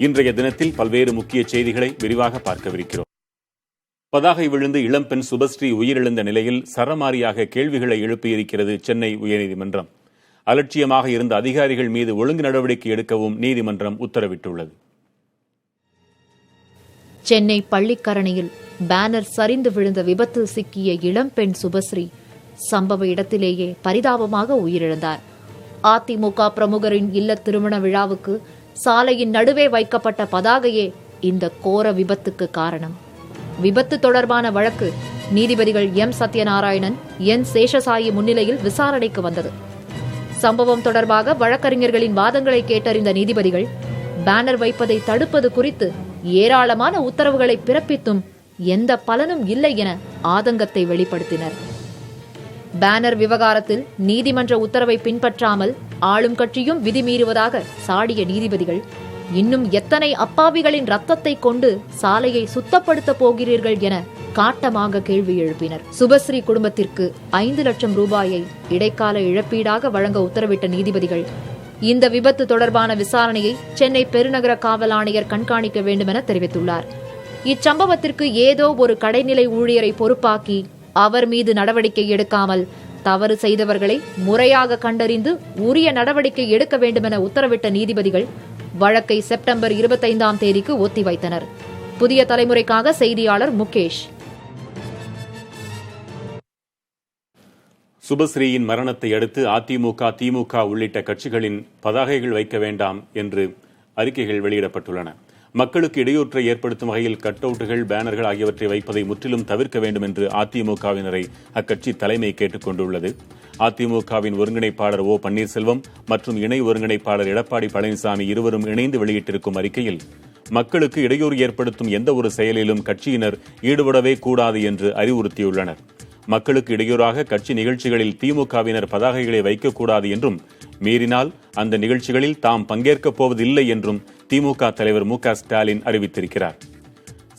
இன்றைய தினத்தில் பல்வேறு முக்கிய செய்திகளை விரிவாக பார்க்கவிருக்கிறோம். பதாகை விழுந்து இளம்பெண் சுபஸ்ரீ உயிரிழந்த நிலையில் சரமாரியாக கேள்விகளை எழுப்பியிருக்கிறது சென்னை உயர்நீதிமன்றம். அலட்சியமாக இருந்த அதிகாரிகள் மீது ஒழுங்கு நடவடிக்கை எடுக்கவும் நீதிமன்றம் உத்தரவிட்டுள்ளது. சென்னை பள்ளிக்கரணையில் பேனர் சரிந்து விழுந்த விபத்தில் சிக்கிய இளம்பெண் சுபஸ்ரீ சம்பவ இடத்திலேயே பரிதாபமாக உயிரிழந்தார். அதிமுக பிரமுகரின் இல்ல திருமண விழாவுக்கு சாலையின் நடுவே வைக்கப்பட்ட பதாகையே இந்த கோர விபத்துக்கு காரணம். விபத்து தொடர்பான வழக்கு நீதிபதிகள் எம் சத்யநாராயணன், என் சேஷசாயி முன்னிலையில் விசாரணைக்கு வந்தது. சம்பவம் தொடர்பாக வழக்கறிஞர்களின் வாதங்களை கேட்டறிந்த நீதிபதிகள் பேனர் வைப்பதை தடுப்பது குறித்து ஏராளமான உத்தரவுகளை பிறப்பித்தும் எந்த பலனும் இல்லை என ஆதங்கத்தை வெளிப்படுத்தினர். பேனர் விவகாரத்தில் நீதிமன்ற உத்தரவை பின்பற்றாமல் ஆளும் கட்சியும் விதிமீறுவதாக சாடிய நீதிபதிகள், இன்னும் எத்தனை அப்பாவிகளின் ரத்தத்தை கொண்டு சாலையை சுத்தப்படுத்த போகிறீர்கள் என காட்டமாக கேள்வி எழுப்பினர். சுபஸ்ரீ குடும்பத்திற்கு 5 லட்சம் ரூபாயை இடைக்கால இழப்பீடாக வழங்க உத்தரவிட்ட நீதிபதிகள், இந்த விபத்து தொடர்பான விசாரணையை சென்னை பெருநகர காவல் ஆணையர் கண்காணிக்க வேண்டும் என தெரிவித்துள்ளார். இச்சம்பவத்திற்கு ஏதோ ஒரு கடைநிலை ஊழியரை பொறுப்பாக்கி அவர் மீது நடவடிக்கை எடுக்காமல் தவறு செய்தவர்களை முறையாக கண்டறிந்து உரிய நடவடிக்கை எடுக்க வேண்டும் என உத்தரவிட்ட நீதிபதிகள் வழக்கை செப்டம்பர் 25ஆம் தேதிக்கு ஒத்திவைத்தனர். புதிய தலைமுறைக்காக செய்தியாளர் முகேஷ். சுபஸ்ரீயின் மரணத்தை அடுத்து அதிமுக, திமுக உள்ளிட்ட கட்சிகளின் பதாகைகள் வைக்க வேண்டாம் என்று அறிக்கைகள் வெளியிடப்பட்டுள்ளன. மக்களுக்கு இடையூற்றை ஏற்படுத்தும் வகையில் கட் அவுட்டுகள், பேனர்கள் ஆகியவற்றை வைப்பதை முற்றிலும் தவிர்க்க வேண்டும் என்று அதிமுகவினரை அக்கட்சி தலைமை கேட்டுக் கொண்டுள்ளது. அதிமுகவின் ஒருங்கிணைப்பாளர் ஓ பன்னீர்செல்வம் மற்றும் இணை ஒருங்கிணைப்பாளர் எடப்பாடி பழனிசாமி இருவரும் இணைந்து வெளியிட்டிருக்கும் அறிக்கையில், மக்களுக்கு இடையூறு ஏற்படுத்தும் எந்த ஒரு செயலிலும் கட்சியினர் ஈடுபடவே கூடாது என்று அறிவுறுத்தியுள்ளனர். மக்களுக்கு இடையூறாக கட்சி நிகழ்ச்சிகளில் திமுகவினர் பதாகைகளை வைக்கக்கூடாது என்றும், மீறினால் அந்த நிகழ்ச்சிகளில் தாம் பங்கேற்கப் போவதில்லை என்றும் திமுக தலைவர் மு க ஸ்டாலின் அறிவித்திருக்கிறார்.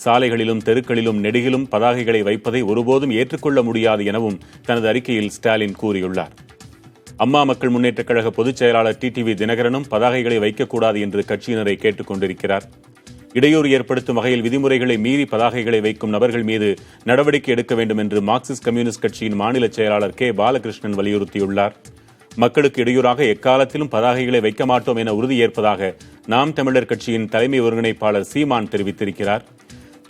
சாலைகளிலும் தெருக்களிலும் நெடுகிலும் பதாகைகளை வைப்பதை ஒருபோதும் ஏற்றுக்கொள்ள முடியாது எனவும் தனது அறிக்கையில் ஸ்டாலின் கூறியுள்ளார். அம்மா மக்கள் முன்னேற்றக் கழக பொதுச் செயலாளர் டிடிவி தினகரனும் பதாகைகளை வைக்கக்கூடாது என்று கட்சியினரை கேட்டுக் கொண்டிருக்கிறார். இடையூறு ஏற்படுத்தும் வகையில் விதிமுறைகளை மீறி பதாகைகளை வைக்கும் நபர்கள் மீது நடவடிக்கை எடுக்க வேண்டும் என்று மார்க்சிஸ்ட் கம்யூனிஸ்ட் கட்சியின் மாநில செயலாளர் கே பாலகிருஷ்ணன் வலியுறுத்தியுள்ளார். மக்களுக்கு இடையூறாக எக்காலத்திலும் பதாகைகளை வைக்க மாட்டோம் என உறுதியேற்பதாக நாம் தமிழர் கட்சியின் தலைமை ஒருங்கிணைப்பாளர் சீமான் தெரிவித்திருக்கிறார்.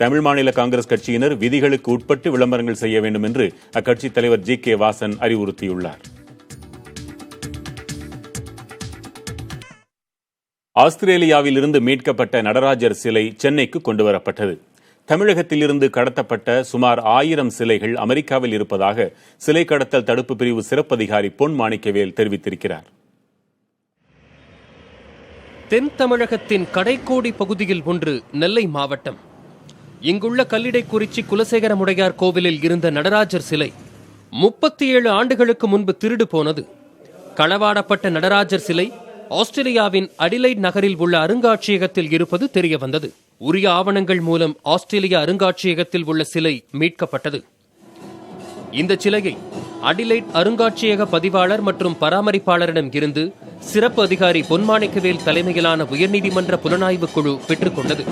தமிழ் மாநில காங்கிரஸ் கட்சியினர் விதிகளுக்கு உட்பட்டு விளம்பரங்கள் செய்ய வேண்டும் என்று அக்கட்சித் தலைவர் ஜி கே வாசன் அறிவுறுத்தியுள்ளார். ஆஸ்திரேலியாவில் இருந்து மீட்கப்பட்ட நடராஜர் சிலை சென்னைக்கு கொண்டுவரப்பட்டது. தமிழகத்திலிருந்து கடத்தப்பட்ட சுமார் 1000 சிலைகள் அமெரிக்காவில் இருப்பதாக சிலை கடத்தல் தடுப்பு பிரிவு சிறப்பு அதிகாரி பொன் மாணிக்கவேல் தெரிவித்திருக்கிறார். தென் தமிழகத்தின் கடைக்கோடி பகுதியில் ஒன்று நெல்லை மாவட்டம். இங்குள்ள கல்லிடைக்குறிச்சி குலசேகரமுடையார் கோவிலில் இருந்த நடராஜர் சிலை 37 ஆண்டுகளுக்கு முன்பு திருடு போனது. களவாடப்பட்ட நடராஜர் சிலை ஆஸ்திரேலியாவின் அடிலைட் நகரில் உள்ள அருங்காட்சியகத்தில் இருப்பது தெரியவந்தது. உரிய ஆவணங்கள் மூலம் ஆஸ்திரேலிய அருங்காட்சியகத்தில் உள்ள சிலை மீட்கப்பட்டது. இந்த சிலையை அடிலைட் அருங்காட்சியக பதிவாளர் மற்றும் பராமரிப்பாளரிடம் இருந்து சிறப்பு அதிகாரி பொன்மாணிக்கவேல் தலைமையிலான உயர்நீதிமன்ற புலனாய்வு குழு பெற்றுக் கொண்டது.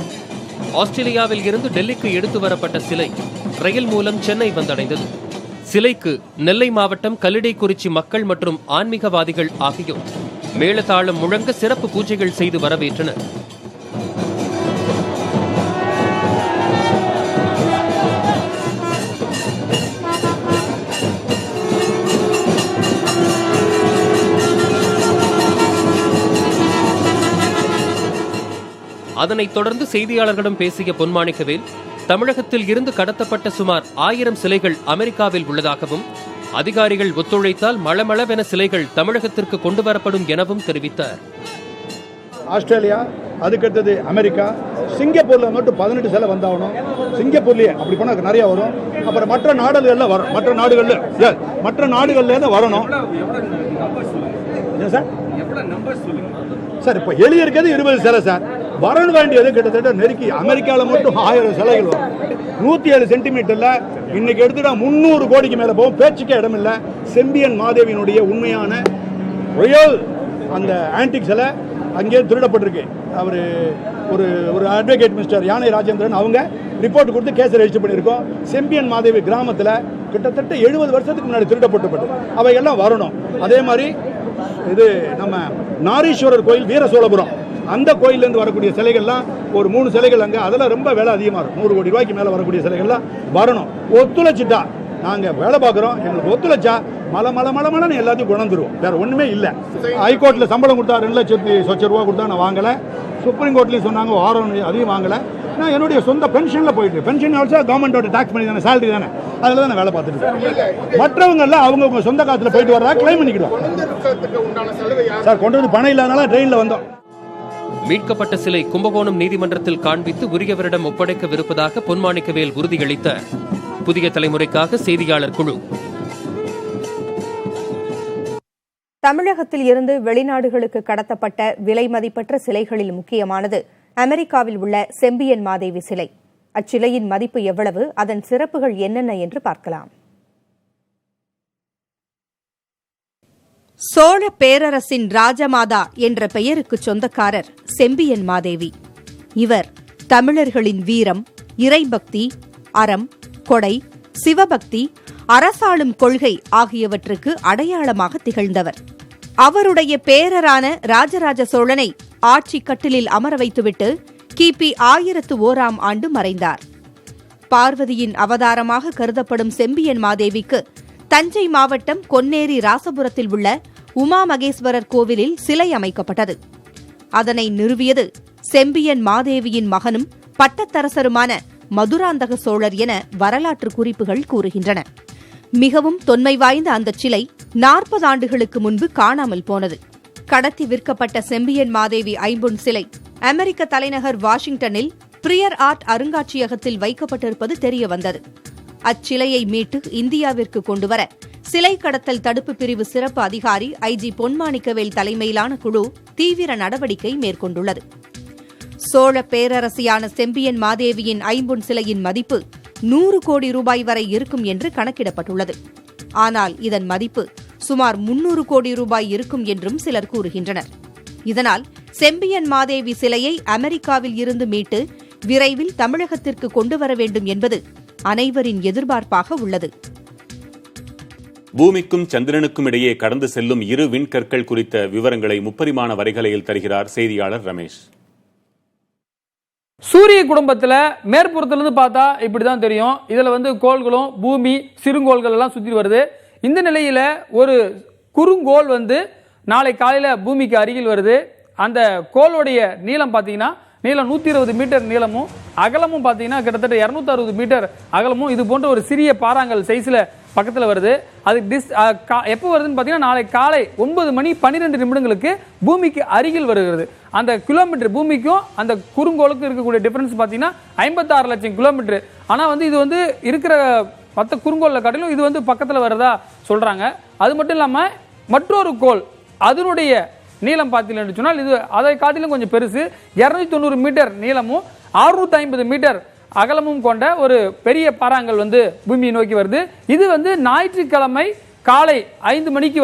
ஆஸ்திரேலியாவில் இருந்து டெல்லிக்கு எடுத்து வரப்பட்ட சிலை ரயில் மூலம் சென்னை வந்தடைந்தது. சிலைக்கு நெல்லை மாவட்டம் கல்லிடைக்குறிச்சி மக்கள் மற்றும் ஆன்மீகவாதிகள் ஆகியோர் மேளதாளம் முழங்க சிறப்பு பூஜைகள் செய்து வரவேற்றனர். அதனைத் தொடர்ந்து செய்தியாளர்களிடம் பேசிய பொன்மாணிக்கவேல், தமிழகத்தில் இருந்து கடத்தப்பட்ட சுமார் 1000 சிலைகள் அமெரிக்காவில் உள்ளதாகவும், அதிகாரிகள் ஒத்துழைத்தால் மளமளவென சிலைகள் தமிழகத்திற்கு கொண்டு வரப்படும் எனவும் தெரிவித்தார். ஆஸ்திரேலியா, அதுக்கடுத்தது அமெரிக்கா, சிங்கப்பூர்ல மட்டும் 18 சிலை வந்தாகணும். சிங்கப்பூர்லயே அப்படி போனா நிறைய வரும். அப்புறம் மற்ற நாடுகள்ல வரும். மற்ற நாடுகள்ல வரணும் சார். இப்ப எழுதி இருக்கிறது 20 சிலை சார். வர வேண்டியது கிட்டத்தட்ட நெருக்கி அமெரிக்காவில் மட்டும் 1000 சிலைகள் வரும். 107 சென்டிமீட்டர்ல இன்னைக்கு எடுத்துட்டா 300 கோடிக்கு மேல போகும். பேச்சுக்கே இடம் இல்லை. செம்பியன் மாதேவியினுடைய உண்மையான ரியல் அந்த ஆன்டிக் சிலை அங்கே திருடப்பட்டிருக்கு. அவர் ஒரு அட்வொகேட் மிஸ்டர் யானை ராஜேந்திரன் அவங்க ரிப்போர்ட் கொடுத்து கேஸ் ரெஜிஸ்டர் பண்ணியிருக்கோம். செம்பியன் மாதேவி கிராமத்தில் கிட்டத்தட்ட 70 வருஷத்துக்கு முன்னாடி திருடப்பட்டு அவையெல்லாம் வரணும். அதே மாதிரி இது நம்ம நாரீஸ்வரர் கோயில் வீரசோழபுரம் அந்த கோயிலேருந்து வரக்கூடிய சிலைகள்லாம் ஒரு 3 சிலைகள் அங்கே அதெல்லாம் ரொம்ப விலை அதிகமாக இருக்கும். 100 கோடி ரூபாய்க்கு மேலே வரக்கூடிய சிலைகள்லாம் வரணும். ஒத்துழைச்சிட்டா நாங்கள் வேலை பார்க்குறோம், எங்களுக்கு ஒத்துழைச்சா மலை எல்லாத்தையும் குணந்துருவோம். வேற ஒன்றுமே இல்லை. ஹைகோர்ட்டில் சம்பளம் கொடுத்தா 2,00,000 கொடுத்தா நான் வாங்கலை. சுப்ரீம் கோர்ட்லேயும் சொன்னாங்க வாரம் அதையும் வாங்கலை. நான் என்னுடைய சொந்த பென்ஷனில் போயிட்டு பென்ஷன் ஆல்சோ கவர்மெண்டோட டாக்ஸ் பண்ணி தானே சேலரி தானே அதில் தான் நான் வேலை பார்த்துட்டு இருக்கேன். மற்றவங்க எல்லாம் அவங்க சொந்த காலத்தில் போயிட்டு வர்றதா கிளைம் பண்ணிக்கிடுவோம். சார் கொண்டு வந்து பணம் இல்லாதனால ட்ரெயினில் வந்தோம். மீட்கப்பட்ட சிலை கும்பகோணம் நீதிமன்றத்தில் காண்பித்து உரியவரிடம் ஒப்படைக்கவிருப்பதாக பொன்மாணிக்கவேல் உறுதியளித்த புதிய தலைமுறைக்காக செய்தியாளர் குழு. தமிழகத்தில் இருந்து வெளிநாடுகளுக்கு கடத்தப்பட்ட விலை மதிப்பற்ற சிலைகளில் முக்கியமானது அமெரிக்காவில் உள்ள செம்பியன் மாதேவி சிலை. அச்சிலையின் மதிப்பு எவ்வளவு, அதன் சிறப்புகள் என்னென்ன என்று பார்க்கலாம். சோழ பேரரசின் ராஜமாதா என்ற பெயருக்கு சொந்தக்காரர் செம்பியன் மாதேவி. இவர் தமிழர்களின் வீரம், இறைபக்தி, அறம், கொடை, சிவபக்தி, அரசாளும் கொள்கை ஆகியவற்றுக்கு அடையாளமாக திகழ்ந்தவர். அவருடைய பேரரான ராஜராஜ சோழனை ஆட்சி கட்டிலில் அமர வைத்துவிட்டு கிபி 1001 மறைந்தார். பார்வதியின் அவதாரமாக கருதப்படும் செம்பியன் மாதேவிக்கு தஞ்சை மாவட்டம் கொன்னேரி ராசபுரத்தில் உள்ள உமா மகேஸ்வரர் கோவிலில் சிலை அமைக்கப்பட்டது. அதனை நிறுவியது செம்பியன் மாதேவியின் மகனும் பட்டத்தரசருமான மதுராந்தக சோழர் என வரலாற்று குறிப்புகள் கூறுகின்றன. மிகவும் தொன்மை வாய்ந்த அந்த சிலை 40 ஆண்டுகளுக்கு முன்பு காணாமல் போனது. கடத்தி விற்கப்பட்ட செம்பியன் மாதேவி ஐம்பொன் சிலை அமெரிக்க தலைநகர் வாஷிங்டனில் பிரியர் ஆர்ட் அருங்காட்சியகத்தில் வைக்கப்பட்டிருப்பது தெரியவந்தது. அச்சிலையை மீட்டு இந்தியாவிற்கு கொண்டுவர சிலை கடத்தல் தடுப்பு பிரிவு சிறப்பு அதிகாரி ஐஜி பொன்மாணிக்கவேல் தலைமையிலான குழு தீவிர நடவடிக்கை மேற்கொண்டுள்ளது. சோழ பேரரசியான செம்பியன் மாதேவியின் ஐம்பொன் சிலையின் மதிப்பு 100 கோடி ரூபாய் வரை இருக்கும் என்று கணக்கிடப்பட்டுள்ளது. ஆனால் இதன் மதிப்பு சுமார் 300 கோடி ரூபாய் இருக்கும் என்றும் சிலர் கூறுகின்றனர். இதனால் செம்பியன் மாதேவி சிலையை அமெரிக்காவில் இருந்து மீட்டு விரைவில் தமிழகத்திற்கு கொண்டுவர வேண்டும் என்பது அனைவரின் எதிர்பார்ப்பாக உள்ளது. பூமிக்கும் சந்திரனுக்கும் இடையே கடந்து செல்லும் 2 விண்கற்கள் குறித்த விவரங்களை முப்பரிமாண வரைகலையில் தருகிறார் செய்தியாளர் ரமேஷ். சூரிய குடும்பத்தில் மேற்புறத்திலிருந்து பார்த்தா இப்படிதான் தெரியும். இதுல கோள்களும் பூமி சிறுங்கோள்கள் எல்லாம் சுத்தி வருது. இந்த நிலையில ஒரு குறுங்கோள் நாளை காலையில பூமிக்கு அருகில் வருது. அந்த கோளுடைய நீளம் பார்த்தீங்கன்னா நீளம் 120 மீட்டர் நீளமும் அகலமும் பார்த்தீங்கன்னா கிட்டத்தட்ட 260 மீட்டர் அகலமும் இது போன்ற ஒரு சிறிய பாறாங்கல் சைஸ்ல பக்கத்தில் வருது. அது எப்போ வருதுன்னு பார்த்தீங்கன்னா நாளை காலை 9 மணி 12 நிமிடங்களுக்கு பூமிக்கு அருகில் வருகிறது. அந்த கிலோமீட்டர் பூமிக்கும் அந்த குறுங்கோளுக்கும் இருக்கக்கூடிய டிஃபரன்ஸ் பார்த்தீங்கன்னா 56 லட்சம் கிலோமீட்டர். ஆனால் இது இருக்கிற மற்ற குறுங்கோளை காட்டிலும் இது பக்கத்தில் வருதா சொல்றாங்க. அது மட்டும் இல்லாமல் மற்றொரு கோள் அதனுடைய நீளம் பார்த்தீங்கன்னு சொன்னால் இது அதை காட்டிலும் கொஞ்சம் பெருசு. 290 மீட்டர் நீளமும் 650 மீட்டர் அகலமும் கொண்ட ஒரு பெரிய பாறாங்கல் பூமியை நோக்கி வருது. இது ஞாயிற்றுக்கிழமை காலை 5 மணிக்கு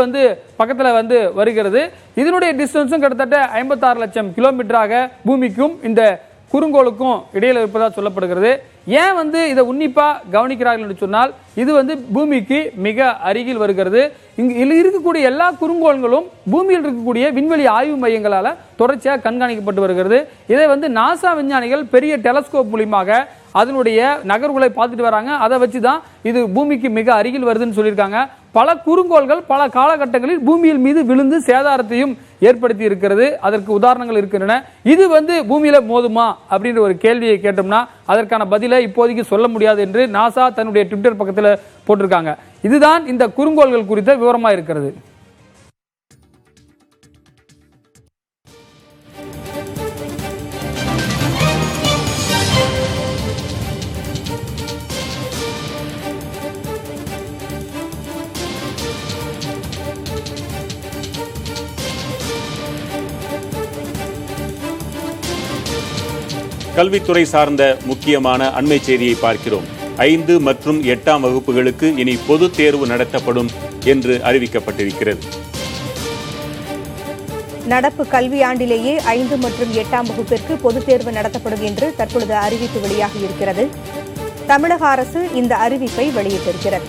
பக்கத்தில் வருகிறது. இதனுடைய டிஸ்டன்ஸும் கிட்டத்தட்ட 56 லட்சம் கிலோமீட்டராக பூமிக்கும் இந்த குறுங்கோளுக்கும் இடையில இருப்பதாக சொல்லப்படுகிறது. ஏன் இதை உன்னிப்பா கவனிக்கிறார்கள் என்று சொன்னால் இது பூமிக்கு மிக அருகில் வருகிறது. இங்கு இருக்கக்கூடிய எல்லா குறுங்கோள்களும் பூமியில் இருக்கக்கூடிய விண்வெளி ஆய்வு மையங்களால தொடர்ச்சியாக கண்காணிக்கப்பட்டு வருகிறது. இதை நாசா விஞ்ஞானிகள் பெரிய டெலஸ்கோப் மூலமாக அதனுடைய நகர்வுகளை பார்த்துட்டு வராங்க. அதை வச்சுதான் இது பூமிக்கு மிக அருகில் வருதுன்னு சொல்லியிருக்காங்க. பல குறுங்கோள்கள் பல காலகட்டங்களில் பூமியின் மீது விழுந்து சேதாரத்தையும் ஏற்படுத்தி இருக்கிறது. அதற்கு உதாரணங்கள் இருக்கின்றன. இது பூமியில மோதுமா அப்படின்ற ஒரு கேள்வியை கேட்டோம்னா அதற்கான பதிலை இப்போதைக்கு சொல்ல முடியாது என்று நாசா தன்னுடைய ட்விட்டர் பக்கத்தில் போட்டிருக்காங்க. இதுதான் இந்த குறுங்கோள்கள் குறித்த விவரமா இருக்கிறது. கல்வித்துறை சார்ந்த முக்கியமான அண்மை செய்தியை பார்க்கிறோம். 5 மற்றும் 8ஆம் வகுப்புகளுக்கு இனி பொதுத் தேர்வு நடத்தப்படும் என்று அறிவிக்கப்பட்டிருக்கிறது. நடப்பு கல்வியாண்டிலேயே 5 மற்றும் 8ஆம் வகுப்பிற்கு பொதுத் தேர்வு நடத்தப்படும் என்று தற்பொழுது அறிவிப்பு வெளியாகியிருக்கிறது. தமிழக அரசு இந்த அறிவிப்பை வெளியிட்டிருக்கிறது.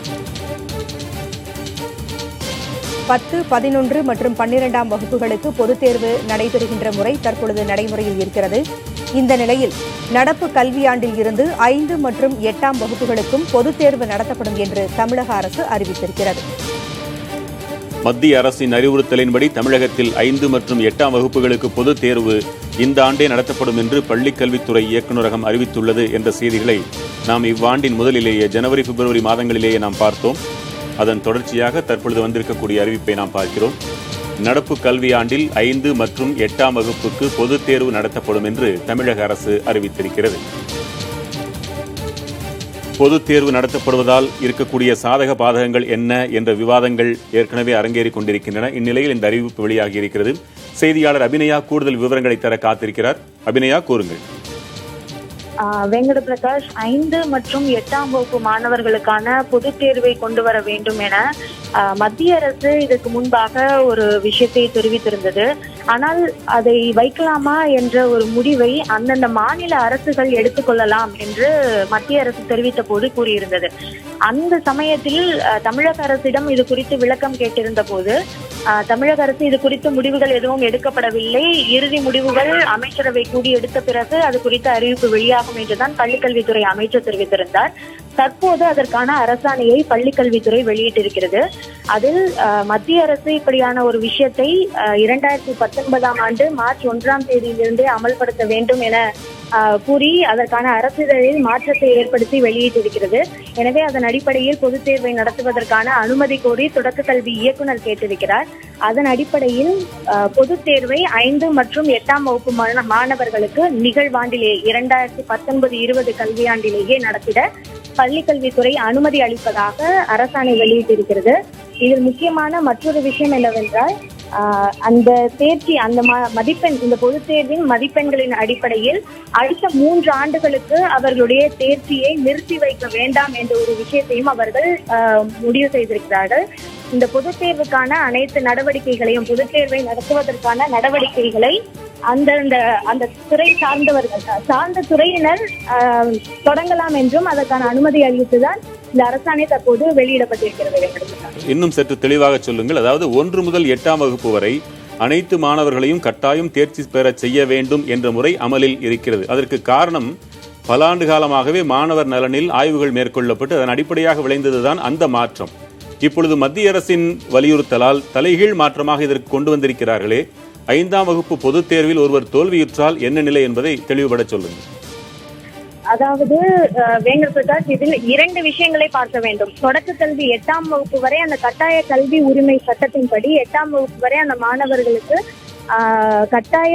10, 11 மற்றும் 12ஆம் வகுப்புகளுக்கு பொதுத் தேர்வு நடைபெறுகின்ற முறை தற்பொழுது நடைமுறையில் இருக்கிறது. இந்த நிலையில் நடப்பு கல்வியாண்டில் இருந்து 5 மற்றும் 8ஆம் வகுப்புகளுக்கும் பொதுத் தேர்வு நடத்தப்படும் என்று தமிழக அரசு அறிவித்திருக்கிறது. மத்திய அரசின் அறிவுறுத்தலின்படி தமிழகத்தில் 5 மற்றும் 8ஆம் வகுப்புகளுக்கு பொதுத் தேர்வு இந்த ஆண்டே நடத்தப்படும் என்று பள்ளிக்கல்வித்துறை இயக்குநரகம் அறிவித்துள்ளது என்ற செய்திகளை நாம் இவ்வாண்டின் முதலிலேயே ஜனவரி, பிப்ரவரி மாதங்களிலேயே நாம் பார்த்தோம். அதன் தொடர்ச்சியாக தற்பொழுது வந்திருக்கக்கூடிய அறிவிப்பை நாம் பார்க்கிறோம். நடப்பு கல்வியாண்டில் 5 மற்றும் 8ஆம் வகுப்புக்கு பொதுத் தேர்வு நடத்தப்படும் என்று தமிழக அரசு அறிவித்திருக்கிறது. பொதுத் தேர்வு நடத்தப்படுவதால் இருக்கக்கூடிய சாதக பாதகங்கள் என்ன என்ற விவாதங்கள் ஏற்கனவே அரங்கேறிக் கொண்டிருக்கின்றன. இந்நிலையில் இந்த அறிவிப்பு வெளியாகியிருக்கிறது. செய்தியாளர் அபிநயா கூடுதல் விவரங்களை தர காத்திருக்கிறார். அபிநயா, கூறுங்கள். வெங்கட பிரகாஷ், 5 மற்றும் 8ஆம் வகுப்பு மாணவர்களுக்கான பொதுத் தேர்வை கொண்டு வர வேண்டும் என மத்திய அரசு இதற்கு முன்பாக ஒரு விஷயத்தை தெரிவித்திருந்தது. ஆனால் அதை வைக்கலாமா என்ற ஒரு முடிவை அந்தந்த மாநில அரசுகள் எடுத்துக்கொள்ளலாம் என்று மத்திய அரசு தெரிவித்த போது கூறியிருந்தது. அந்த சமயத்தில் தமிழக அரசிடம் இது குறித்து விளக்கம் கேட்டிருந்த போது தமிழக அரசு இது குறித்து முடிவுகள் எதுவும் எடுக்கப்படவில்லை, இறுதி முடிவுகள் அமைச்சரவை கூடி எடுத்த பிறகு அது குறித்த அறிவிப்பு வெளியாகும் என்றுதான் பள்ளிக்கல்வித்துறை அமைச்சர் தெரிவித்திருந்தார். தற்போது அதற்கான அரசாணையை பள்ளிக்கல்வித்துறை வெளியிட்டிருக்கிறது. அதில் மத்திய அரசு இப்படியான ஒரு விஷயத்தை 2019ஆம் ஆண்டு மார்ச் 1ஆம் தேதியிலிருந்தே அமல்படுத்த வேண்டும் என கூறி அதற்கான அரசிதழில் மாற்றத்தை ஏற்படுத்தி வெளியிட்டிருக்கிறது. எனவே அதன் அடிப்படையில் பொதுத் தேர்வை நடத்துவதற்கான அனுமதி கோரி தொடக்க கல்வி இயக்குநர் கேட்டிருக்கிறார். அதன் அடிப்படையில் பொதுத் தேர்வை 5 மற்றும் 8ஆம் வகுப்பு மாணவர்களுக்கு நிகழ்வாண்டிலே 2019-20 கல்வியாண்டிலேயே நடத்திட பள்ளிக்கல்வித்துறை அனுமதி அளிப்பதாக அரசாணை வெளியிட்டிருக்கிறது. இதில் முக்கியமான மற்றொரு விஷயம் என்னவென்றால், அந்த தேர்ச்சி, அந்த மதிப்பெண், இந்த பொதுத் தேர்வின் மதிப்பெண்களின் அடிப்படையில் அடுத்த 3 ஆண்டுகளுக்கு அவர்களுடைய தேர்ச்சியை நிறுத்தி வைக்க வேண்டாம் என்ற ஒரு விஷயத்தையும் அவர்கள் முடிவு செய்திருக்கிறார்கள். இந்த பொதுத் தேர்வுக்கான அனைத்து நடவடிக்கைகளையும், பொதுத் தேர்வை நடத்துவதற்கான நடவடிக்கைகளை அந்த துறை சார்ந்த துறையினர் தொடங்கலாம் என்றும் அதற்கான அனுமதி அளித்துதான் இந்த அரசாணை தற்போது வெளியிடப்பட்டிருக்கிறது. இன்னும் சற்று தெளிவாக சொல்லுங்கள். அதாவது 1 முதல் 8ஆம் வகுப்பு வரை அனைத்து மாணவர்களையும் கட்டாயம் தேர்ச்சி பெற செய்ய வேண்டும் என்ற முறை அமலில் இருக்கிறது. அதற்கு காரணம், பல ஆண்டு காலமாகவே மாணவர் நலனில் ஆய்வுகள் மேற்கொள்ளப்பட்டு அதன் அடிப்படையாக விளைந்ததுதான் அந்த மாற்றம். இப்பொழுது மத்திய அரசின் வலியுறுத்தலால் தலைகீழ் மாற்றமாக இதற்கு கொண்டு வந்திருக்கிறார்களே. 5ஆம் வகுப்பு பொதுத் தேர்வில் ஒருவர் தோல்வியுற்றால் என்ன நிலை என்பதை தெளிவுபட சொல்லுங்கள். அதாவது வேங்கட பிரகாஷ், இதில் 2 விஷயங்களை பார்க்க வேண்டும். தொடக்க கல்வி 8ஆம் வகுப்பு வரை அந்த கட்டாய கல்வி உரிமை சட்டத்தின்படி 8ஆம் வகுப்பு வரை அந்த மாணவர்களுக்கு கட்டாய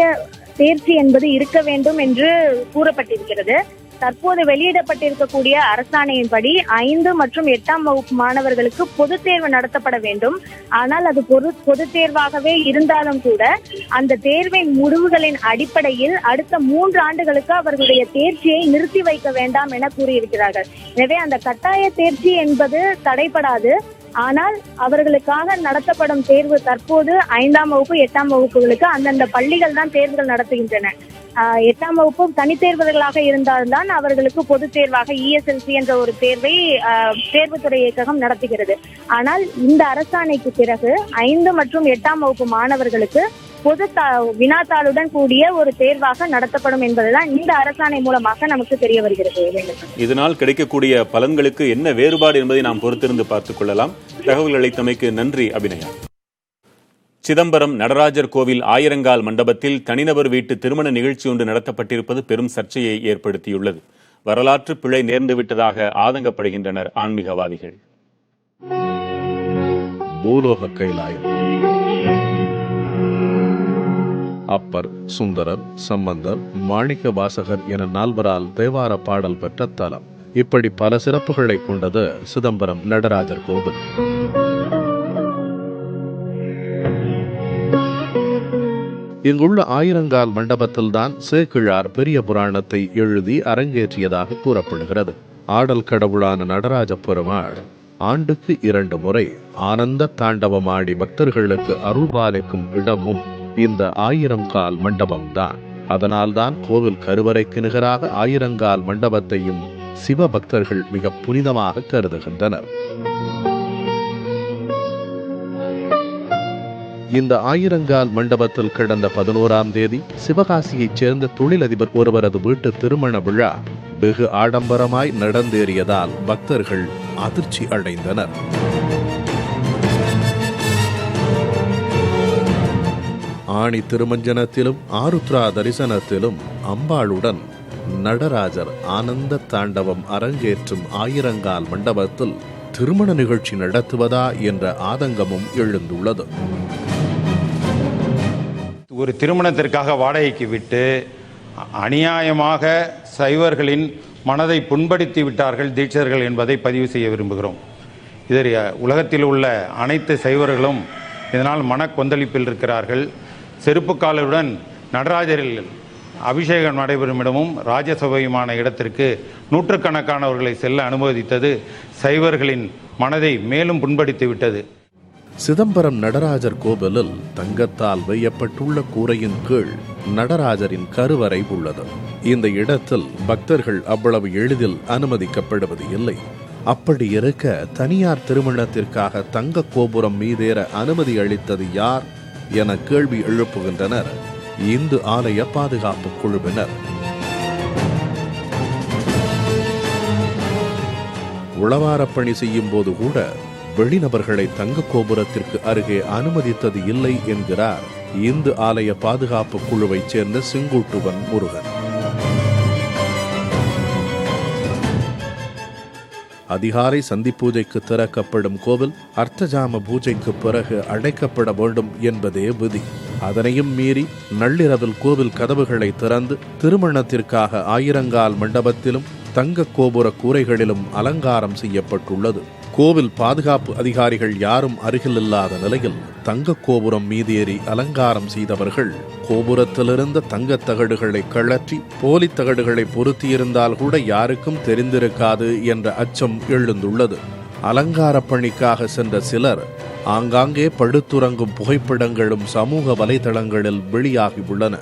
தேர்ச்சி என்பது இருக்க வேண்டும் என்று கூறப்பட்டிருக்கிறது. தற்போது வெளியிடப்பட்டிருக்கக்கூடிய அரசாணையின்படி 5 மற்றும் 8ஆம் வகுப்பு மாணவர்களுக்கு பொதுத் தேர்வு நடத்தப்பட வேண்டும். ஆனால் அது பொதுத் தேர்வாகவே இருந்தாலும் கூட அந்த தேர்வின் முடிவுகளின் அடிப்படையில் அடுத்த 3 ஆண்டுகளுக்கு அவர்களுடைய தேர்ச்சியை நிறுத்தி வைக்க வேண்டாம் என கூறியிருக்கிறார்கள். எனவே அந்த கட்டாய தேர்ச்சி என்பது தடைபடாது. ஆனால் அவர்களுக்காக நடத்தப்படும் தேர்வு தற்போது 5ஆம் வகுப்பு 8ஆம் வகுப்புகளுக்கு அந்தந்த பள்ளிகள் தான் தேர்வுகள் நடத்துகின்றன. 8ஆம் வகுப்பு தனித்தேர்வுகளாக இருந்தால்தான் அவர்களுக்கு பொதுத் தேர்வாக ESLC என்ற ஒரு தேர்வை தேர்வுத்துறை இயக்ககம் நடத்துகிறது. ஆனால் இந்த அரசாணைக்கு பிறகு 5 மற்றும் 8ஆம் வகுப்பு மாணவர்களுக்கு பொது வினாத்தாளுடன் கூடிய ஒரு தேர்வாக நடத்தப்படும் என்பதுதான் இந்த அரசாணை மூலமாக நமக்கு தெரிய வருகிறது. இதனால் கிடைக்கக்கூடிய பலன்களுக்கு என்ன வேறுபாடு என்பதை நாம் பொறுத்திருந்து பார்த்துக் கொள்ளலாம். தகவல் அளித்தமைக்கு நன்றி அபிநயா. சிதம்பரம் நடராஜர் கோவில் ஆயிரங்கால் மண்டபத்தில் தனிநபர் வீட்டு திருமண நிகழ்ச்சி ஒன்று நடத்தப்பட்டிருப்பது பெரும் சர்ச்சையை ஏற்படுத்தியுள்ளது. வரலாற்று பிழை நேர்ந்துவிட்டதாக ஆதங்கப்படுகின்றனர் ஆன்மீகவாதிகள். பூலோக கைலாயம், அப்பர், சுந்தரர், சம்பந்தர், மாணிக்க வாசகர் என 4வரால் தேவார பாடல் பெற்ற தலம். இப்படி பல சிறப்புகளை கொண்டது சிதம்பரம் நடராஜர் கோவில். இங்குள்ள ஆயிரங்கால் மண்டபத்தில்தான் சேக்கிழார் பெரிய புராணத்தை எழுதி அரங்கேற்றியதாக கூறப்படுகிறது. ஆடல் கடவுளான நடராஜ பெருமாள் ஆண்டுக்கு 2 முறை ஆனந்த தாண்டவமாடி பக்தர்களுக்கு அருள்பாலிக்கும் இடமும் இந்த ஆயிரங்கால் மண்டபம்தான். அதனால்தான் கோவில் கருவறைக்கு நிகராக ஆயிரங்கால் மண்டபத்தையும் சிவபக்தர்கள் மிக புனிதமாக கருதுகின்றனர். இந்த ஆயிரங்கால் மண்டபத்தில் கடந்த 11ஆம் தேதி சிவகாசியைச் சேர்ந்த தொழிலதிபர் ஒருவரது வீட்டு திருமண விழா வெகு ஆடம்பரமாய் நடந்தேறியதால் பக்தர்கள் அதிர்ச்சி அடைந்தனர். ஆணி திருமஞ்சனத்திலும் ஆருத்ரா தரிசனத்திலும் அம்பாளுடன் நடராஜர் ஆனந்த தாண்டவம் அரங்கேற்றும் ஆயிரங்கால் மண்டபத்தில் திருமண நிகழ்ச்சி நடத்துவதா என்ற ஆதங்கமும் எழுந்துள்ளது. ஒரு திருமணத்திற்காக வாடகைக்கு விட்டு அநியாயமாக சைவர்களின் மனதை புண்படுத்தி விட்டார்கள் தீட்சர்கள் என்பதை பதிவு செய்ய விரும்புகிறோம். இதில் உலகத்தில் உள்ள அனைத்து சைவர்களும் இதனால் மனக்கொந்தளிப்பில் இருக்கிறார்கள். செருப்புக்காலுடன் நடராஜரில் அபிஷேகம் நடைபெறும் இடமும் ராஜசபையுமான இடத்திற்கு நூற்றுக்கணக்கானவர்களை செல்ல அனுமதித்தது சைவர்களின் மனதை மேலும் புண்படுத்தி விட்டது. சிதம்பரம் நடராஜர் கோவிலில் தங்கத்தால் வேயப்பட்டுள்ள கூரையின் கீழ் நடராஜரின் கருவறை உள்ளது. இந்த இடத்தில் பக்தர்கள் அவ்வளவு எளிதில் அனுமதிக்கப்படுவது இல்லை. அப்படி இருக்க தனியார் திருமணத்திற்காக தங்க கோபுரம் மீதேற அனுமதி அளித்தது யார் என கேள்வி எழுப்புகின்றனர் இந்து ஆலய பாதுகாப்பு குழுவினர். உளவாரப்பணி செய்யும் போது கூட வெளிநபர்களை தங்க கோபுரத்திற்கு அருகே அனுமதித்தது இல்லை என்கிறார் இந்து ஆலய பாதுகாப்பு குழுவைச் சேர்ந்த செங்குட்டுவன் முருகன். அதிகாலை சந்தி பூஜைக்கு திறக்கப்படும் கோவில் அர்த்தஜாம பூஜைக்கு பிறகு அடைக்கப்பட வேண்டும் என்பதே விதி. அதனையும் மீறி நள்ளிரவில் கோவில் கதவுகளை திறந்து திருமணத்திற்காக ஆயிரங்கால் மண்டபத்திலும் தங்க கோபுர கூரைகளிலும் அலங்காரம் செய்யப்பட்டுள்ளது. கோவில் பாதுகாப்பு அதிகாரிகள் யாரும் அருகில் இல்லாத நிலையில் தங்க கோபுரம் மீதேறி அலங்காரம் செய்தவர்கள் கோபுரத்திலிருந்த தங்கத் தகடுகளை கழற்றி போலி தகடுகளை பொருத்தியிருந்தால் கூட யாருக்கும் தெரிந்திருக்காது என்ற அச்சம் எழுந்துள்ளது. அலங்கார பணிக்காக சென்ற சிலர் ஆங்காங்கே படுத்துறங்கும் புகைப்படங்களும் சமூக வலைதளங்களில் வெளியாகியுள்ளன.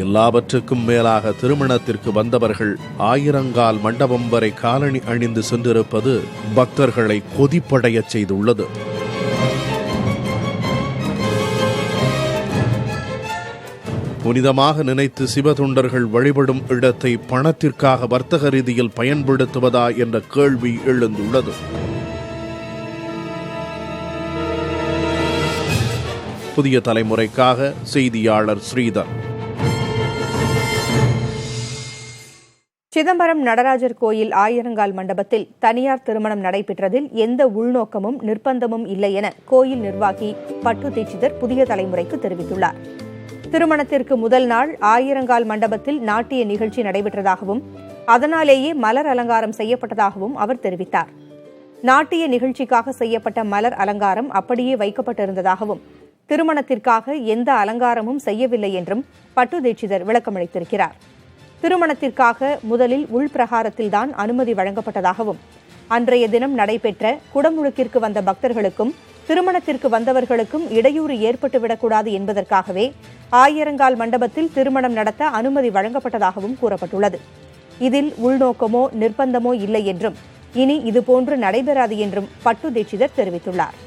எல்லாவற்றுக்கும் மேலாக திருமணத்திற்கு வந்தவர்கள் ஆயிரங்கால் மண்டபம் வரை காலணி அணிந்து சென்றிருப்பது பக்தர்களை கொதிப்படைய செய்துள்ளது. புனிதமாக நினைத்து சிவதொண்டர்கள் வழிபடும் இடத்தை பணத்திற்காக வர்த்தக ரீதியில் பயன்படுத்துவதா என்ற கேள்வி எழுந்துள்ளது. புதிய தலைமுறைக்காக செய்தியாளர் ஸ்ரீதர். சிதம்பரம் நடராஜர் கோயில் ஆயிரங்கால் மண்டபத்தில் தனியார் திருமணம் நடைபெற்றதில் எந்த உள்நோக்கமும் நிர்பந்தமும் இல்லை என கோயில் நிர்வாகி பட்டு தீட்சிதர் புதிய தலைமுறைக்கு தெரிவித்துள்ளார். திருமணத்திற்கு முதல் நாள் ஆயிரங்கால் மண்டபத்தில் நாட்டிய நிகழ்ச்சி நடைபெற்றதாகவும் அதனாலேயே மலர் அலங்காரம் செய்யப்பட்டதாகவும் அவர் தெரிவித்தார். நாட்டிய நிகழ்ச்சிக்காக செய்யப்பட்ட மலர் அலங்காரம் அப்படியே வைக்கப்பட்டிருந்ததாகவும் திருமணத்திற்காக எந்த அலங்காரமும் செய்யவில்லை என்றும் பட்டு தீட்சிதர் விளக்கமளித்திருக்கிறார். திருமணத்திற்காக முதலில் உள்பிரகாரத்தில்தான் அனுமதி வழங்கப்பட்டதாகவும் அன்றைய தினம் நடைபெற்ற குடமுழுக்கிற்கு வந்த பக்தர்களுக்கும் திருமணத்திற்கு வந்தவர்களுக்கும் இடையூறு ஏற்பட்டுவிடக்கூடாது என்பதற்காகவே ஆயிரங்கால் மண்டபத்தில் திருமணம் நடத்த அனுமதி வழங்கப்பட்டதாகவும் கூறப்பட்டுள்ளது. இதில் உள்நோக்கமோ நிர்பந்தமோ இல்லை என்றும் இனி இதுபோன்று நடைபெறாது என்றும் பட்டு தீட்சிதர் தெரிவித்துள்ளார்.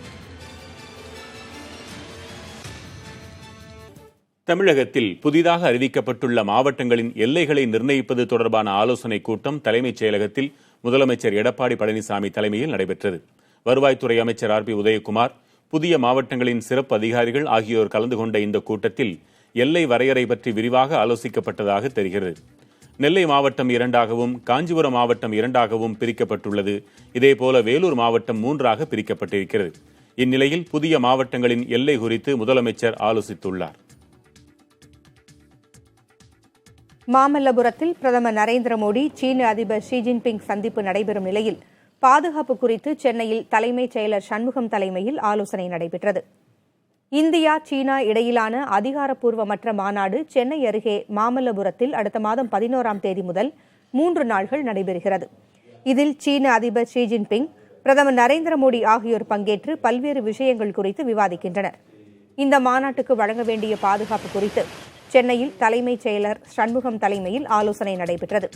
தமிழகத்தில் புதிதாக அறிவிக்கப்பட்டுள்ள மாவட்டங்களின் எல்லைகளை நிர்ணயிப்பது தொடர்பான ஆலோசனைக் கூட்டம் தலைமைச் செயலகத்தில் முதலமைச்சர் எடப்பாடி பழனிசாமி தலைமையில் நடைபெற்றது. வருவாய்த்துறை அமைச்சர் ஆர் பி உதயகுமார், புதிய மாவட்டங்களின் சிறப்பு அதிகாரிகள் ஆகியோர் கலந்து கொண்ட இந்த கூட்டத்தில் எல்லை வரையறை பற்றி விரிவாக ஆலோசிக்கப்பட்டதாக தெரிகிறது. நெல்லை மாவட்டம் 2ஆகவும் காஞ்சிபுரம் மாவட்டம் 2ஆகவும் பிரிக்கப்பட்டுள்ளது. இதேபோல வேலூர் மாவட்டம் 3ஆக பிரிக்கப்பட்டிருக்கிறது. இந்நிலையில் புதிய மாவட்டங்களின் எல்லை குறித்து முதலமைச்சர் ஆலோசித்துள்ளார். மாமல்லபுரத்தில் பிரதமர் நரேந்திர மோடி சீன அதிபர் ஷி ஜின்பிங் சந்திப்பு நடைபெறும் நிலையில் பாதுகாப்பு குறித்து சென்னையில் தலைமைச் செயலர் சண்முகம் தலைமையில் ஆலோசனை நடைபெற்றது. இந்தியா சீனா இடையிலான அதிகாரப்பூர்வமற்ற மாநாடு சென்னை அருகே மாமல்லபுரத்தில் அடுத்த மாதம் 11ஆம் தேதி முதல் 3 நாட்கள் நடைபெறுகிறது. இதில் சீன அதிபர் ஷி ஜின்பிங், பிரதமர் நரேந்திர மோடி ஆகியோர் பங்கேற்று பல்வேறு விஷயங்கள் குறித்து விவாதிக்கின்றனர். இந்த மாநாட்டுக்கு வழங்க வேண்டிய பாதுகாப்பு குறித்து சென்னையில் தலைமைச் செயலர் சண்முகம் தலைமையில் ஆலோசனை நடைபெற்றது.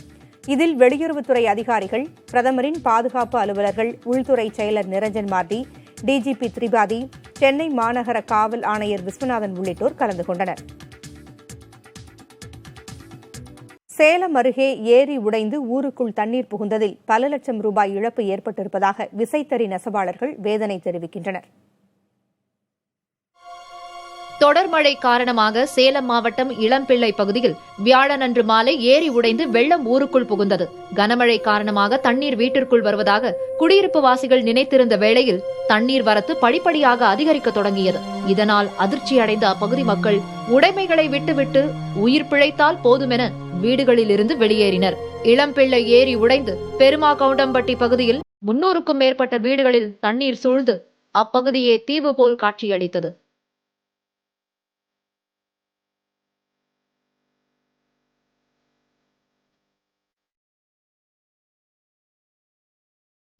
இதில் வெளியுறவுத்துறை அதிகாரிகள், பிரதமரின் பாதுகாப்பு அலுவலர்கள், உள்துறை செயலர் நிரஞ்சன் மார்டி, டிஜிபி திரிபாதி, சென்னை மாநகர காவல் ஆணையர் விஸ்வநாதன் உள்ளிட்டோர் கலந்து கொண்டனர். சேலம் அருகே ஏரி உடைந்து ஊருக்குள் தண்ணீர் புகுந்ததில் பல லட்சம் ரூபாய் இழப்பு ஏற்பட்டிருப்பதாக விசைத்தறி நெசவாளர்கள் வேதனை தெரிவிக்கின்றனர். தொடர் மழை காரணமாக சேலம் மாவட்டம் இளம்பிள்ளை பகுதியில் வியாழனன்று மாலை ஏரி உடைந்து வெள்ளம் ஊருக்குள் புகுந்தது. கனமழை காரணமாக தண்ணீர் வீட்டிற்குள் வருவதாக குடியிருப்பு வாசிகள் நினைத்திருந்த வேளையில் தண்ணீர் வரத்து படிப்படியாக அதிகரிக்க தொடங்கியது. இதனால் அதிர்ச்சியடைந்த அப்பகுதி மக்கள் உடைமைகளை விட்டுவிட்டு உயிர் பிழைத்தால் போதுமென வீடுகளில் இருந்து வெளியேறினர். இளம்பிள்ளை ஏரி உடைந்து பெருமாகவுண்டம்பட்டி பகுதியில் 300க்கும் மேற்பட்ட வீடுகளில் தண்ணீர் சூழ்ந்து அப்பகுதியே தீவு போல் காட்சியளித்தது.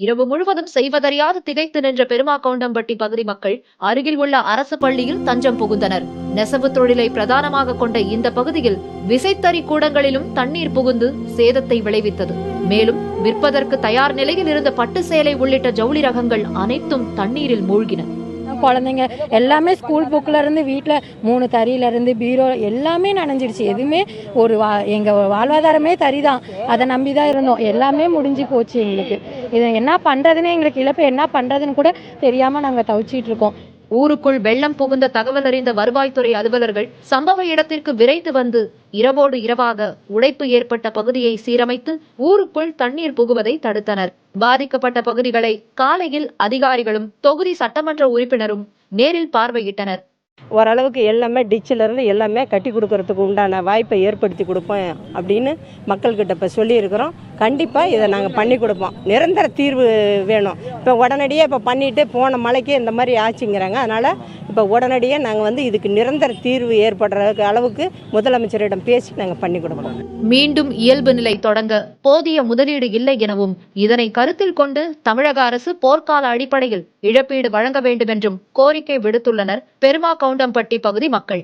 இரவு முழுவதும் செய்வதறியாது திகைத்து நின்ற பெருமாகவுண்டம்பட்டி பகுதி மக்கள் அருகில் உள்ள அரசு பள்ளியில் தஞ்சம் புகுந்தனர். நெசவு தொழிலை பிரதானமாக கொண்ட இந்த பகுதியில் விசைத்தறி கூடங்களிலும் தண்ணீர் புகுந்து சேதத்தை விளைவித்தது. மேலும் விற்பதற்கு தயார் நிலையில் இருந்த பட்டு சேலை உள்ளிட்ட ஜவுளி ரகங்கள் அனைத்தும் தண்ணீரில் மூழ்கின. குழந்தைங்க எல்லாமே ஸ்கூல் புக்கில் இருந்து வீட்டில் 3 தறியில இருந்து பீரோ எல்லாமே நனைஞ்சிடுச்சு. எதுவுமே எங்கள் வாழ்வாதாரமே தறி தான், அதை நம்பி தான் இருந்தோம். எல்லாமே முடிஞ்சு போச்சு. எங்களுக்கு இது என்ன பண்ணுறதுன்னு, எங்களுக்கு இழப்பு என்ன பண்ணுறதுன்னு கூட தெரியாமல் நாங்கள் தவிச்சிட்டு இருக்கோம். ஊருக்குள் வெள்ளம் புகுந்த தகவல் அறிந்த வருவாய்த்துறை அலுவலர்கள் சம்பவ இடத்திற்கு விரைந்து வந்து இரவோடு இரவாக உடைப்பு ஏற்பட்ட பகுதியை சீரமைத்து ஊருக்குள் தண்ணீர் புகுவதை தடுத்தனர். பாதிக்கப்பட்ட பகுதிகளை காலையில் அதிகாரிகளும் தொகுதி சட்டமன்ற உறுப்பினரும் நேரில் பார்வையிட்டனர். ஓரளவுக்கு எல்லாமே டிச்சிலேருந்து எல்லாமே கட்டி கொடுக்கறதுக்கு உண்டான வாய்ப்பை ஏற்படுத்தி கொடுப்போம் அப்படின்னு மக்கள்கிட்ட இப்போ சொல்லியிருக்கிறோம். கண்டிப்பாக இதை நாங்கள் பண்ணி கொடுப்போம். நிரந்தர தீர்வு வேணும். இப்போ உடனடியாக இப்போ பண்ணிவிட்டு போன மழைக்கு இந்த மாதிரி ஆச்சுங்கிறாங்க. அதனால் இப்போ உடனடியாக நாங்கள் இதுக்கு நிரந்தர தீர்வு ஏற்படுற அளவுக்கு முதலமைச்சரிடம் பேசி நாங்கள் பண்ணி கொடுப்போம். மீண்டும் இயல்பு நிலை தொடங்க போதிய முதலீடு இல்லை எனவும் இதனை கருத்தில் கொண்டு தமிழக அரசு போர்க்கால அடிப்படையில் இழப்பீடு வழங்க வேண்டும் என்றும் கோரிக்கை விடுத்துள்ளனர் பெருமாகவுண்டம்பட்டி பகுதி மக்கள்.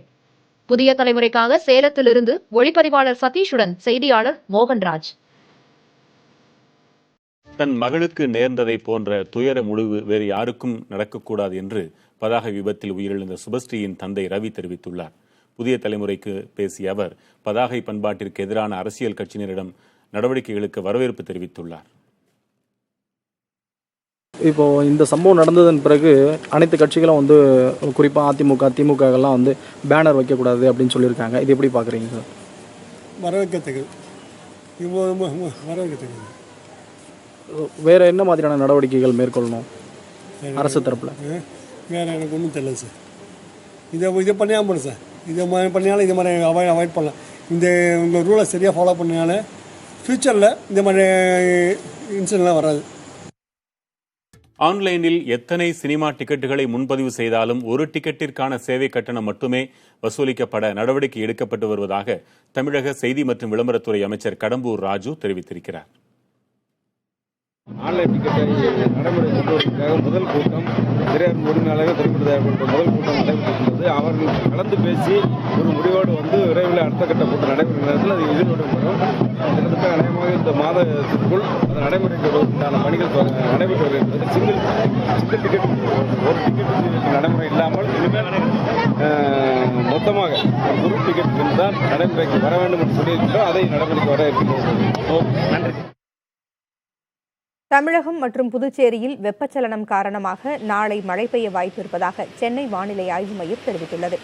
புதிய தலைமுறைக்காக சேலத்திலிருந்து ஒளிப்பதிவாளர் சதீஷுடன் செய்தியாளர் மோகன்ராஜ். தன் மகளுக்கு நேர்ந்ததை போன்ற துயர முடிவு வேறு யாருக்கும் நடக்கக்கூடாது என்று பதாகை விபத்தில் உயிரிழந்த சுபஸ்ரீயின் தந்தை ரவி தெரிவித்துள்ளார். புதிய தலைமுறைக்கு பேசிய அவர் பதாகை பண்பாட்டிற்கு எதிரான அரசியல் கட்சியினரிடம் நடவடிக்கைகளுக்கு வரவேற்பு தெரிவித்துள்ளார். இப்போ இந்த சம்பவம் நடந்ததன் பிறகு அனைத்து கட்சிகளும் குறிப்பாக அதிமுக, திமுக எல்லாம் பேனர் வைக்கக்கூடாது அப்படின்னு சொல்லியிருக்காங்க. இது எப்படி பார்க்குறீங்க சார்? வரவேற்கத்தக்கது. வரவேற்கத்தக்கது. வேற என்ன மாதிரியான நடவடிக்கைகள் மேற்கொள்ளணும் அரசு தரப்பில்? வேற எனக்கு ஒன்றும் தெரியல சார். இதை பண்ணியாமல் போடும் சார். இதை பண்ணினாலும் இது மாதிரி அவாய்ட் பண்ணலாம். இந்த ரூலை சரியாக ஃபாலோ பண்ணினால ஃப்யூச்சரில் இந்த மாதிரி இன்சிடென்ட்லாம் வராது. ஆன்லைனில் எத்தனை சினிமா டிக்கெட்டுகளை முன்பதிவு செய்தாலும் ஒரு டிக்கெட்டிற்கான சேவை கட்டணம் மட்டுமே வசூலிக்கப்பட நடவடிக்கை எடுக்கப்பட்டு வருவதாக தமிழக செய்தி மற்றும் விளம்பரத்துறை அமைச்சர் கடம்பூர் ராஜு தெரிவித்திருக்கிறார். ஆன்லைன் டிக்கெட்டை நடைமுறை கொண்டு வருவதற்காக முதல் கூட்டம் திரையரங்கு உரிமையாளர்கள் குறிப்பிட்ட முதல் கூட்டம் நடைபெற்றிருந்தது. அவர்கள் கலந்து பேசி ஒரு முடிவோடு விரைவில் அடுத்த கட்ட கூட்டம் நடைபெறும் நேரத்தில் அது எதிர்நோக்கப்படும். கிட்டத்தட்ட அநேகமாக இந்த மாதத்திற்குள் அது நடைமுறைக்கு வருவதற்கான பணிகள் நடைபெற்று வருகின்றது. சிங்கிள் டிக்கெட், ஒரு டிக்கெட் நடைமுறை இல்லாமல் இனிமேல் மொத்தமாக ஒரு டிக்கெட் தான் நடைமுறைக்கு வர வேண்டும் என்று சொல்லியிருக்கின்றோம். அதை நடைமுறைக்கு வர இருக்கின்றோம். நன்றி. தமிழகம் மற்றும் புதுச்சேரியில் வெப்பச்சலனம் காரணமாக நாளை மழை பெய்ய வாய்ப்பு இருப்பதாக சென்னை வானிலை ஆய்வு மையம் தெரிவித்துள்ளது.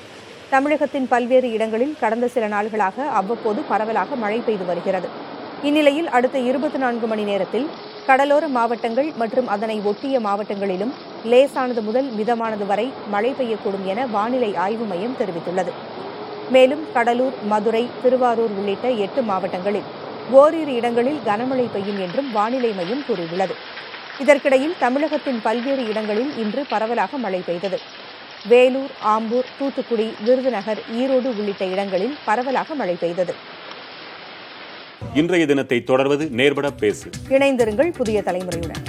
தமிழகத்தின் பல்வேறு இடங்களில் கடந்த சில நாள்களாக அவ்வப்போது பரவலாக மழை பெய்து வருகிறது. இந்நிலையில் அடுத்த 24 மணி நேரத்தில் கடலோர மாவட்டங்கள் மற்றும் அதனை ஒட்டிய மாவட்டங்களிலும் லேசானது முதல் மிதமானது வரை மழை பெய்யக்கூடும் என வானிலை ஆய்வு மையம் தெரிவித்துள்ளது. மேலும் கடலூர், மதுரை, திருவாரூர் உள்ளிட்ட 8 மாவட்டங்களில் ஓரிரு இடங்களில் கனமழை பெய்யும் என்றும் வானிலை மையம் கூறியுள்ளது. இதற்கிடையில் தமிழகத்தின் பல்வேறு இடங்களில் இன்று பரவலாக மழை பெய்தது. வேலூர், ஆம்பூர், தூத்துக்குடி, விருதுநகர், ஈரோடு உள்ளிட்ட இடங்களில் பரவலாக மழை பெய்தது. இன்றைய தினத்தை தொடர்வது நேர்பட பேசு. இணைந்திருங்கள் புதிய தலைமுறையுடன்.